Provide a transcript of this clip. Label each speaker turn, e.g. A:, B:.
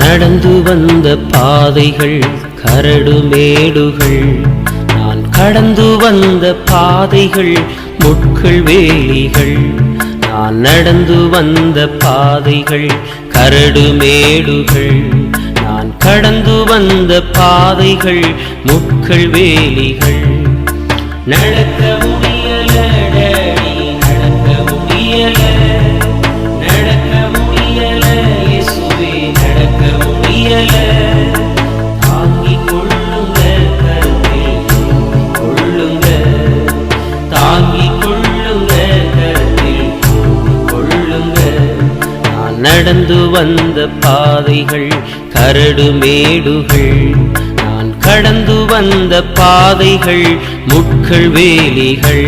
A: நடந்து வந்த பாதைகள் கரடு மேடுகள், நான் கடந்து வந்த பாதைகள் முட்கள் வேலிகள். நான் நடந்து வந்த பாதைகள் கரடு மேடுகள், நான் கடந்து வந்த பாதைகள் முட்கள் வேலிகள். நடக்க முடியல டேடி, நடக்க முடியல, நடக்க முடியல இயேசுவே, நடக்க முடியல. தாங்கிக் கொள்ளுங்க கரத்தில் கொள்ளுங்க, தாங்கிக் கொள்ளுங்க கரத்தில் கொள்ளுங்க. நான் நடந்து வந்த பாதைகள் கரடு மேடுகள், நான் கடந்து வந்த பாதைகள் முட்கள் வேலிகள்.